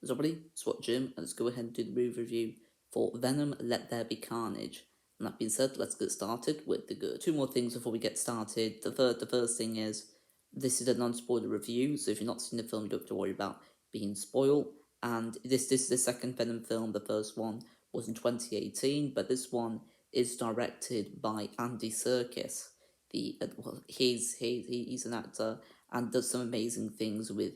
What's up, buddy? It's what Jim, and let's go ahead and do the movie review for Venom, There Be Carnage. And that being said, let's get started with the good. Two more things before we get started. The first thing is, this is a non-spoiler review, so if you've not seen the film, you don't have to worry about being spoiled. And this is the second Venom film. The first one was in 2018, but this one is directed by Andy Serkis. He's an actor and does some amazing things with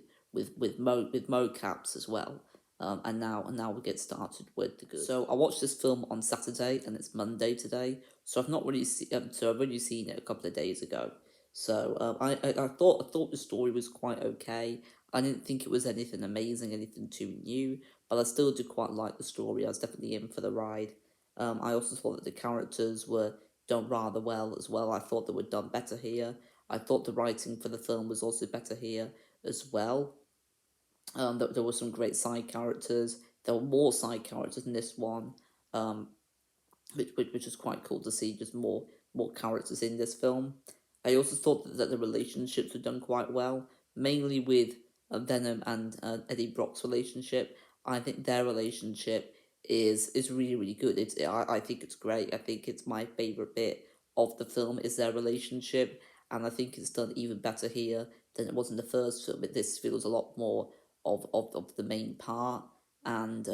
mocaps as well. And now we get started with the good. So I watched this film on Saturday, and it's Monday today. So I've not really so I've only seen it a couple of days ago. So I thought the story was quite okay. I didn't think it was anything amazing, anything too new, but I still did quite like the story. I was definitely in for the ride. I also thought that the characters were done rather well as well. I thought they were done better here. I thought the writing for the film was also better here as well. There were some great side characters. There were more side characters in this one, um, which is quite cool to see. Just more characters in this film. I also thought that the relationships were done quite well, mainly with Venom and Eddie Brock's relationship. I think their relationship is really good. I think it's great. I think it's my favorite bit of the film is their relationship, and I think it's done even better here than it was in the first film. But this feels a lot more of the main part, and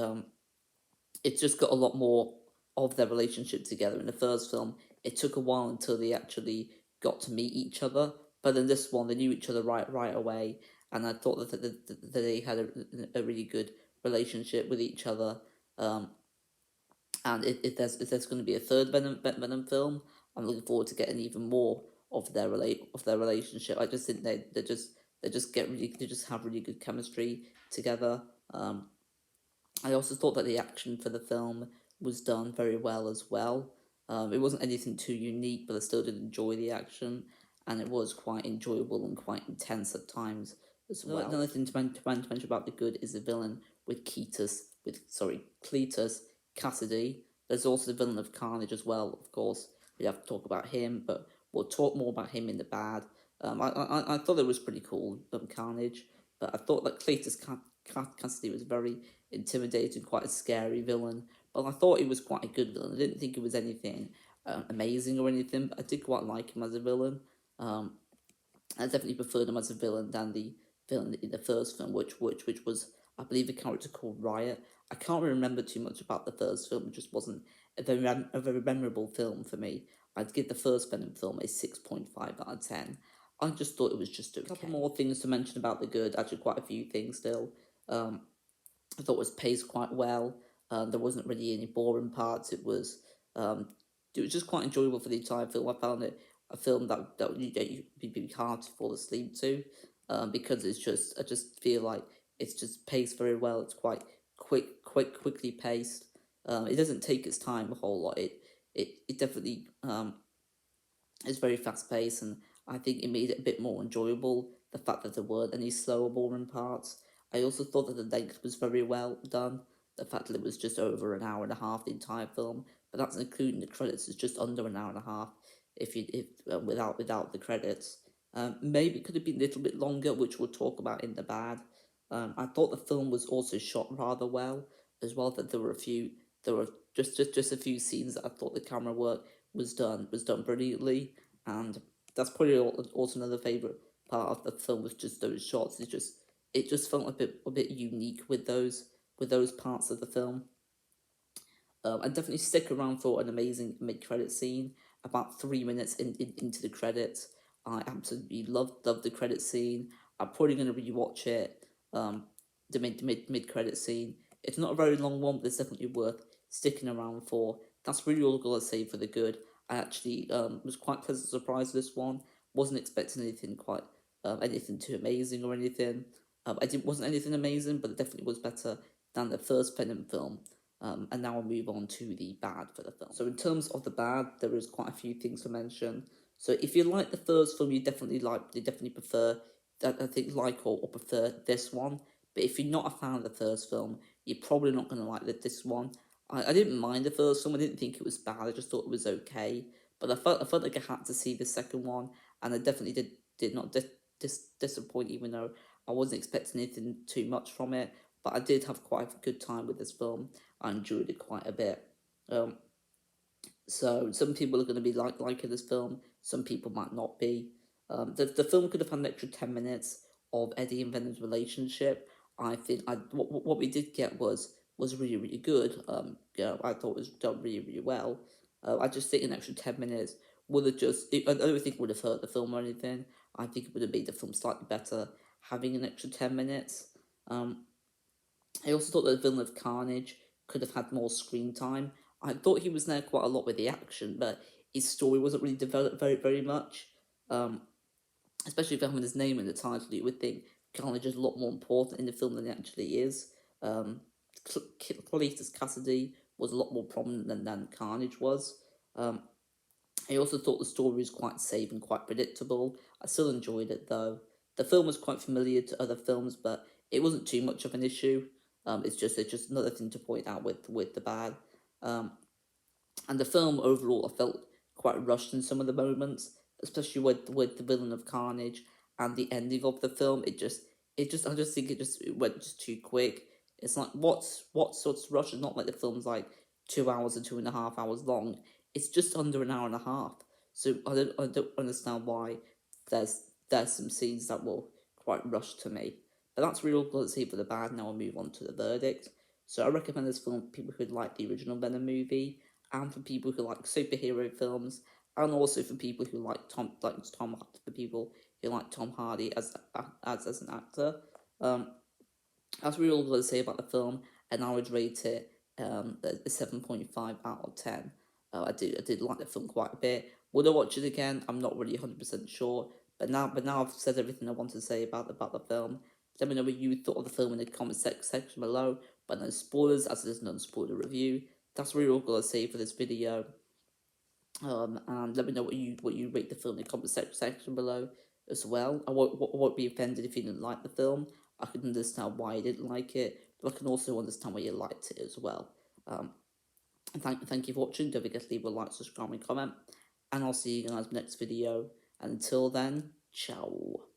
it's just got a lot more of their relationship together. In the first film, it took a while until they actually got to meet each other, but in this one, they knew each other right away, and I thought that they had a really good relationship with each other. Um, and if there's going to be a third Venom film, I'm looking forward to getting even more of their relationship. I just think they just have really good chemistry together. I also thought that the action for the film was done very well as well. It wasn't anything too unique, but I still did enjoy the action, and it was quite enjoyable and quite intense at times as well. Another thing to mention about the good is the villain with Cletus Cassidy. There's also the villain of Carnage as well, of course. We have to talk about him, but we'll talk more about him in the bad. I thought it was pretty cool, Carnage, but I thought that Cassidy was very intimidating, quite a scary villain. But I thought he was quite a good villain. I didn't think it was anything amazing or anything, but I did quite like him as a villain. I definitely preferred him as a villain than the villain in the first film, which was, I believe, a character called Riot. I can't remember too much about the first film. It just wasn't a very memorable film for me. I'd give the first Venom film a 6.5 out of 10. I just thought it was just okay. A couple more things to mention about the good. Actually, quite a few things still. I thought it was paced quite well. There wasn't really any boring parts. It was just quite enjoyable for the entire film. I found it a film that you'd be hard to fall asleep to, because I just feel like it's just paced very well. It's quite quickly paced. It doesn't take its time a whole lot. It definitely is very fast paced, and I think it made it a bit more enjoyable. The fact that there weren't any slow or boring parts. I also thought that the length was very well done. The fact that it was just over an hour and a half, the entire film, but that's including the credits. It's just under an hour and a half. If without the credits, maybe it could have been a little bit longer, which we'll talk about in the bad. I thought the film was also shot rather well as well. That there were just a few scenes that I thought the camera work was done brilliantly, and that's probably also another favorite part of the film was just those shots. It just felt a bit unique with those parts of the film. I definitely stick around for an amazing mid-credit scene. About 3 minutes into the credits, I absolutely loved the credit scene. I'm probably going to rewatch it. The mid credit scene. It's not a very long one, but it's definitely worth sticking around for. That's really all I've got to say for the good. I actually was quite pleasantly surprised with this one. Wasn't expecting anything too amazing or anything. Wasn't anything amazing, but it definitely was better than the first Venom film. And now I'll move on to the bad for the film. So in terms of the bad, there is quite a few things to mention. So if you like the first film, you definitely prefer, I think, or prefer this one. But if you're not a fan of the first film, you're probably not going to like this one. I didn't mind the first film. I didn't think it was bad. I just thought it was okay. But I felt like I had to see the second one, and I definitely did not disappoint, even though I wasn't expecting anything too much from it. but I did have quite a good time with this film. I enjoyed it quite a bit. Um, so some people are going to be liking this film, some people might not be. The film could have had an extra 10 minutes of Eddie and Venom's relationship. I think what we did get was really good. I thought it was done really well. I just think an extra 10 minutes would have I don't think it would have hurt the film or anything. I think it would have made the film slightly better having an extra 10 minutes. Um, I also thought that the villain of Carnage could have had more screen time. I thought he was there quite a lot with the action, but his story wasn't really developed very much. Um, Especially if having his name in the title, you would think Carnage is a lot more important in the film than it actually is. Um, Cletus Cassidy was a lot more prominent than Carnage was. Um, I also thought the story was quite safe and quite predictable. I still enjoyed it though. The film was quite familiar to other films, but it wasn't too much of an issue. It's just another thing to point out with the bad. Um, and the film overall, I felt quite rushed in some of the moments, especially with the villain of Carnage and the ending of the film. I just think it went just too quick. It's like what's sort of rushed. It's not like the film's like 2 hours or 2.5 hours long. It's just under an hour and a half. So I don't understand why there's some scenes that were quite rushed to me. But that's really all I've got to say for the bad. Now I'll move on to the verdict. So I recommend this film for people who like the original Venom movie, and for people who like superhero films, and also for people who like for people who like Tom Hardy as an actor. Um, that's really all I've got to say about the film, and I would rate it a 7.5 out of 10. I did like the film quite a bit. Would I watch it again? I'm not really 100% sure. But now I've said everything I want to say about the film. Let me know what you thought of the film in the comment section below. But no spoilers, as it is an unspoiler review. That's really all I've got to say for this video. And let me know what you rate the film in the comment section below as well. I won't be offended if you didn't like the film. I can understand why you didn't like it, but I can also understand why you liked it as well. And thank you for watching. Don't forget to leave a like, subscribe, and comment. And I'll see you guys in the next video. And until then, ciao.